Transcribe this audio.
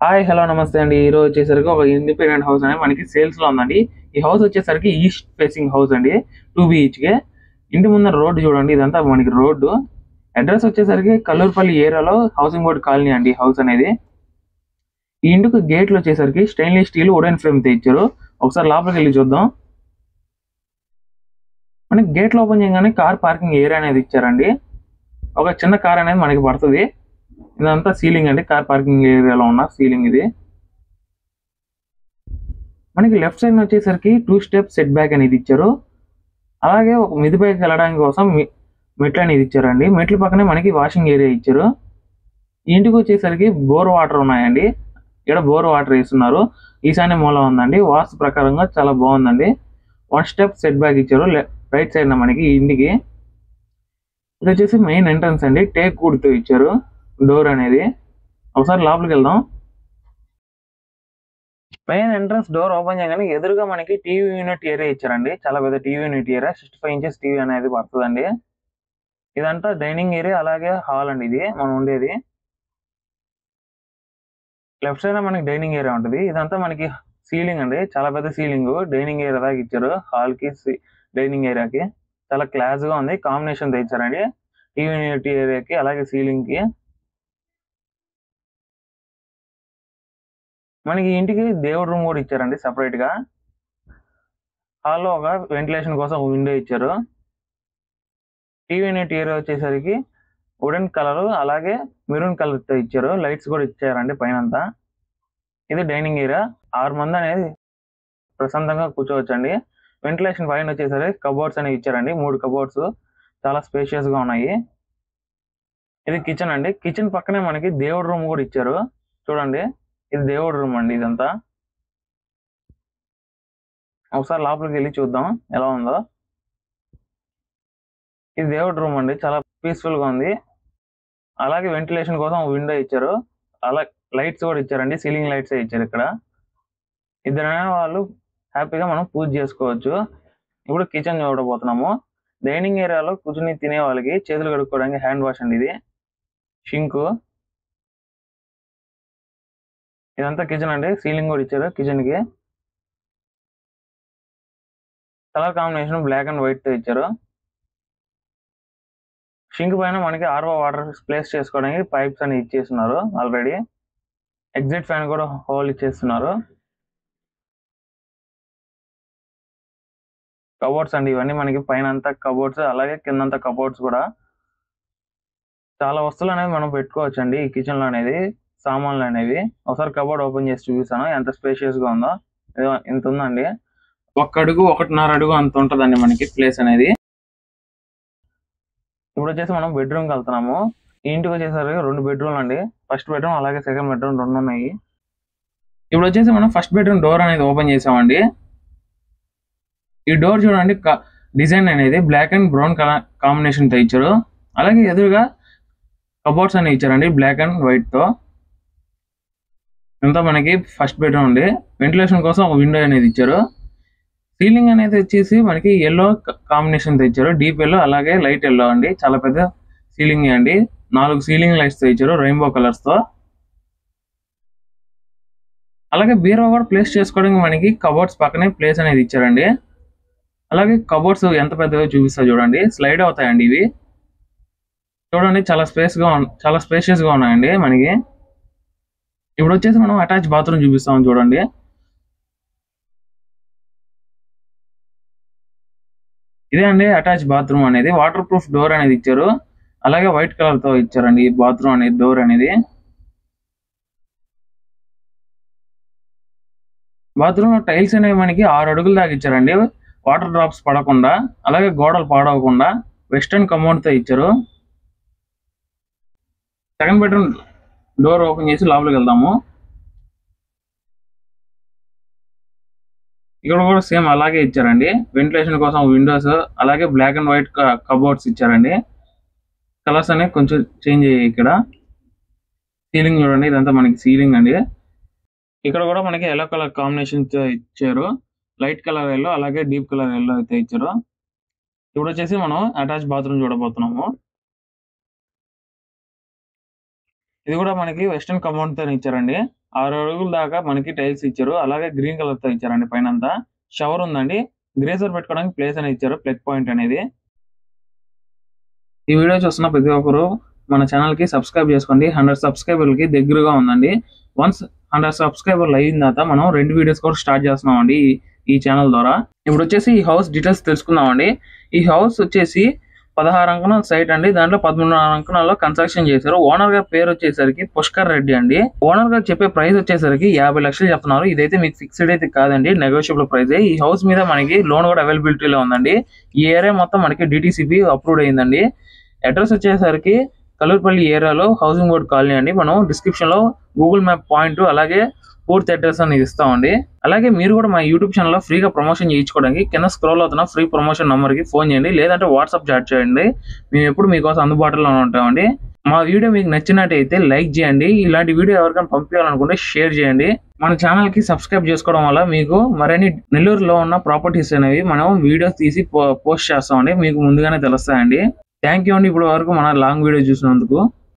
Hi hello నమస్తే అండి. ఈరోజు వచ్చేసరికి ఒక ఇండిపెండెంట్ హౌస్ అనేది మనకి సేల్స్ లో ఉందండి. ఈ హౌస్ వచ్చేసరికి ఈస్ట్ ఫేసింగ్ హౌస్ అండి. 2 BHK. ఇంటి ముందర రోడ్డు చూడండి, ఇదంతా మనకి రోడ్డు. అడ్రస్ వచ్చేసరికి కల్లూరుపల్లి ఏరియాలో హౌసింగ్ బోర్డ్ కాలనీ అండి హౌస్ అనేది. ఈ ఇంటికి గేట్లు వచ్చేసరికి స్టెయిన్లెస్ స్టీల్ వుడెన్ ఫ్రేమ్ తో ఇచ్చారు. ఒకసారి లోపలికి వెళ్ళి చూద్దాం. మనకి గేట్లు ఓపెన్ చేయగానే కార్ పార్కింగ్ ఏరియా అనేది ఇచ్చారండి. ఒక చిన్న కార్ అనేది మనకి పడుతుంది. ఇదంతా సీలింగ్ అండి, కార్ పార్కింగ్ ఏరియాలో ఉన్న సీలింగ్ ఇది. మనకి లెఫ్ట్ సైడ్ వచ్చేసరికి 2 స్టెప్ సెట్ బ్యాక్ అనేది ఇచ్చారు. అలాగే ఒక మిదిపైకి వెళ్ళడానికి కోసం మెట్లు అనేది ఇచ్చారండి. మెట్ల పక్కనే మనకి వాషింగ్ ఏరియా ఇచ్చారు. ఈ ఇంటికి వచ్చేసరికి బోర్ వాటర్ ఉన్నాయండి. ఇక్కడ బోర్ వాటర్ వేస్తున్నారు. ఈశాన్య మూల ఉందండి. వాస్తు ప్రకారంగా చాలా బాగుందండి. 1 స్టెప్ సెట్ బ్యాక్ ఇచ్చారు రైట్ సైడ్ మనకి ఈ ఇంటికి. ఇది వచ్చేసి మెయిన్ ఎంట్రన్స్ అండి. టేక్ వుడ్తో ఇచ్చారు డోర్ అనేది. ఒకసారి లోపలికి వెళ్దాం. మెయిన్ ఎంట్రన్స్ డోర్ ఓపెన్ చేయగానే ఎదురుగా మనకి టీవీ యూనిట్ ఏరియా ఇచ్చారండి. చాలా పెద్ద TV unit area, 65 inches TV అనేది పడుతుందండి. ఇదంతా డైనింగ్ ఏరియా అలాగే హాల్ అండి. ఇది మనం ఉండేది లెఫ్ట్ సైడ్ మనకి డైనింగ్ ఏరియా ఉంటుంది. ఇదంతా మనకి సీలింగ్ అండి, చాలా పెద్ద సీలింగ్. డైనింగ్ ఏరియా దాకా ఇచ్చారు. హాల్ కి డైనింగ్ ఏరియాకి చాలా క్లాస్ గా ఉంది. కాంబినేషన్ తో ఇచ్చారండి టీవీ యూనిట్ ఏరియాకి అలాగే సీలింగ్ కి. మనకి ఇంటికి దేవుడు రూమ్ కూడా ఇచ్చారండి సపరేట్ గా. హాల్లో ఒక వెంటిలేషన్ కోసం విండో ఇచ్చారు. టీవీ యూనిట్ ఏరియా వచ్చేసరికి వుడెన్ కలర్ అలాగే మెరూన్ కలర్ తో ఇచ్చారు. లైట్స్ కూడా ఇచ్చారండి పైన అంతా. ఇది డైనింగ్ ఏరియా. 6 మంది అనేది ప్రశాంతంగా కూర్చోవచ్చండి. వెంటిలేషన్ పైన వచ్చేసరికి కబోర్డ్స్ అనేవి ఇచ్చారండి. 3 కబోర్డ్స్ చాలా స్పేషియస్ గా ఉన్నాయి. ఇది కిచెన్ అండి. కిచెన్ పక్కనే మనకి దేవుడు రూమ్ కూడా ఇచ్చారు. చూడండి, ఇది దేవుడు రూమ్ అండి. ఇదంతా ఒకసారి లోపలికి వెళ్ళి చూద్దాం ఎలా ఉందో. ఇది దేవుడు రూమ్ అండి, చాలా పీస్ఫుల్ గా ఉంది. అలాగే వెంటిలేషన్ కోసం విండో ఇచ్చారు. అలా లైట్స్ కూడా ఇచ్చారండి. సీలింగ్ లైట్స్ ఇచ్చారు ఇక్కడ. ఇద్దరైనా వాళ్ళు హ్యాపీగా మనం పూజ చేసుకోవచ్చు. ఇప్పుడు కిచెన్ చూడబోతున్నాము. డైనింగ్ ఏరియాలో కూర్చుని తినే వాళ్ళకి చేతులు కడుక్కోవడానికి హ్యాండ్ వాష్ అండి. ఇది షింక్. ఇదంతా కిచెన్ అండి. సీలింగ్ కూడా ఇచ్చారు కిచెన్ కి. Colour combination black and white తో ఇచ్చారు. షింక్ పైన మనకి ఆర్ఓ వాటర్ ప్లేస్ చేసుకోవడానికి పైప్స్ అని ఇచ్చేస్తున్నారు ఆల్రెడీ. ఎగ్జిట్ ఫ్యాన్ కూడా హోల్ ఇచ్చేస్తున్నారు. కబోర్డ్స్ అండి ఇవన్నీ మనకి పైన అంతా కబోర్డ్స్ అలాగే కిందంతా కబోర్డ్స్ కూడా. చాలా వస్తువులు అనేది మనం పెట్టుకోవచ్చు అండి ఈ కిచెన్ లో అనేది, సామాన్లు అనేవి. ఒకసారి కబోర్డ్ ఓపెన్ చేసి చూపిస్తాను ఎంత స్పేషియస్ గా ఉందో. ఇంత ఉందండి. 1 అడుగు 1.5 అడుగు అంత ఉంటదండి మనకి ప్లేస్ అనేది. ఇప్పుడు వచ్చేసి మనం బెడ్రూమ్ కి వెళ్తున్నాము. ఈ ఇంటికి వచ్చేసరికి 2 బెడ్రూమ్లు అండి. ఫస్ట్ బెడ్రూమ్ అలాగే సెకండ్ బెడ్రూమ్ 2 ఉన్నాయి. ఇప్పుడు వచ్చేసి మనం ఫస్ట్ బెడ్రూమ్ డోర్ అనేది ఓపెన్ చేసామండి. ఈ డోర్ చూడండి, డిజైన్ అనేది black and brown colour combination తో ఇచ్చారు. అలాగే ఎదురుగా కబోర్డ్స్ అనేవి ఇచ్చారండి బ్లాక్ అండ్ వైట్ తో. ఇంత మనకి ఫస్ట్ బెడ్రూమ్ ఉంది. వెంటిలేషన్ కోసం ఒక విండో అనేది ఇచ్చారు. సీలింగ్ అనేది వచ్చేసి మనకి ఎల్లో కాంబినేషన్ తో ఇచ్చారు. డీప్ ఎల్లో అలాగే లైట్ ఎల్లో అండి. చాలా పెద్ద సీలింగ్ అండి. 4 సీలింగ్ లైట్స్ తో ఇచ్చారు రెయిన్బో కలర్స్ తో. అలాగే బీరో కూడా ప్లేస్ చేసుకోవడానికి మనకి కబోర్డ్స్ పక్కనే ప్లేస్ అనేది ఇచ్చారండి. అలాగే కబోర్డ్స్ ఎంత పెద్దగా చూపిస్తా చూడండి. స్లైడ్ అవుతాయండి ఇవి. చూడండి చాలా స్పేషియస్ గా ఉన్నాయండి మనకి. ఇప్పుడు వచ్చేసి మనం అటాచ్ బాత్రూమ్ చూపిస్తాం చూడండి. ఇదే అండి అటాచ్ బాత్రూమ్ అనేది. వాటర్ ప్రూఫ్ డోర్ అనేది ఇచ్చారు. అలాగే వైట్ కలర్ తో ఇచ్చారండి ఈ బాత్రూమ్ అనేది, డోర్ అనేది. బాత్రూమ్ లో టైల్స్ అనేవి మనకి 6 అడుగుల దాకా ఇచ్చారండి. వాటర్ డ్రాప్స్ పడకుండా అలాగే గోడలు పాడవకుండా వెస్టర్న్ కమోడ్ తో ఇచ్చారు. సెకండ్ బెడ్రూమ్ డోర్ ఓపెన్ చేసి లోపలికి వెళ్దాము. ఇక్కడ కూడా సేమ్ అలాగే ఇచ్చారండి. వెంటిలేషన్ కోసం విండోస్ అలాగే బ్లాక్ అండ్ వైట్ కబోర్డ్స్ ఇచ్చారండి. కలర్స్ అనేవి కొంచెం చేంజ్ అయ్యాయి ఇక్కడ. సీలింగ్ చూడండి, ఇదంతా మనకి సీలింగ్ అండి. ఇక్కడ కూడా మనకి ఎల్లో కలర్ కాంబినేషన్ ఇచ్చారు. లైట్ కలర్ ఎల్లో అలాగే డీప్ కలర్ ఎల్లో అయితే ఇచ్చారు. ఇప్పుడు వచ్చేసి మనం అటాచ్ బాత్రూమ్ చూడబోతున్నాము. ఇది కూడా మనకి వెస్టర్న్ కంపౌండ్ తో ఇచ్చారండి. 6 అడుగుల దాకా మనకి టైల్స్ ఇచ్చారు. అలాగే గ్రీన్ కలర్ తో ఇచ్చారండి. పైన అంతా షవర్ ఉందండి. గ్రేజర్ పెట్టుకోవడానికి ప్లేస్ అనేది ఇచ్చారు, ప్లగ్ పాయింట్ అనేది. ఈ వీడియో చూస్తున్న ప్రతి ఒక్కరు మన ఛానల్ కి సబ్స్క్రైబ్ చేసుకోండి. 100 సబ్స్క్రైబర్లకి దగ్గరగా ఉందండి. వన్స్ 100 సబ్స్క్రైబర్లు అయిన తర్వాత మనం 2 వీడియోస్ కూడా స్టార్ట్ చేస్తున్నామండి ఈ ఛానల్ ద్వారా. ఇప్పుడు వచ్చేసి ఈ హౌస్ డీటెయిల్స్ తెలుసుకుందామండి. ఈ హౌస్ వచ్చేసి 16 అంకణాల సైట్ అండి. దాంట్లో 13 అంకణాల్లో కన్స్ట్రక్షన్ చేశారు. ఓనర్ గారి పేరు వచ్చేసరికి పుష్కర్ రెడ్డి అండి. ఓనర్ గారు చెప్పే ప్రైస్ వచ్చేసరికి 50 లక్షలు చెప్తున్నారు. ఇదైతే మీకు ఫిక్స్డ్ అయితే కాదండి, నెగోషియబుల్ ప్రైస్. ఈ హౌస్ మీద మనకి లోన్ కూడా అవైలబిలిటీలో ఉందండి. ఈ ఏరియా మొత్తం మనకి డిటిసిపి అప్రూవ్డ్ అయిందండి. అడ్రస్ వచ్చేసరికి కల్లూరుపల్లి ఏరియాలో హౌసింగ్ బోర్డ్ కాలనీ అండి. మనం డిస్క్రిప్షన్ లో గూగుల్ మ్యాప్ పాయింట్ అలాగే పూర్తి అడ్రస్ అనేది ఇస్తామండి. అలాగే మీరు కూడా మా యూట్యూబ్ ఛానల్లో ఫ్రీగా ప్రమోషన్ చేయించుకోవడానికి కింద స్క్రోల్ అవుతున్న ఫ్రీ ప్రమోషన్ నంబర్ కి ఫోన్ చేయండి, లేదంటే వాట్సాప్ చాట్ చేయండి. మేము ఎప్పుడు మీకోసం అందుబాటులో ఉంటామండి. మా వీడియో మీకు నచ్చినట్టయితే లైక్ చేయండి. ఇలాంటి వీడియో ఎవరికైనా పంపించాలనుకుంటే షేర్ చేయండి. మన ఛానల్ కి సబ్స్క్రైబ్ చేసుకోవడం వల్ల మీకు మరిన్ని నెల్లూరులో ఉన్న ప్రాపర్టీస్ అనేవి మనం వీడియోస్ తీసి పోస్ట్ చేస్తామండి. మీకు ముందుగానే తెలుస్తాయండి. థ్యాంక్ యూ అండి ఇప్పటి వరకు మన లాంగ్ వీడియో చూసినందుకు.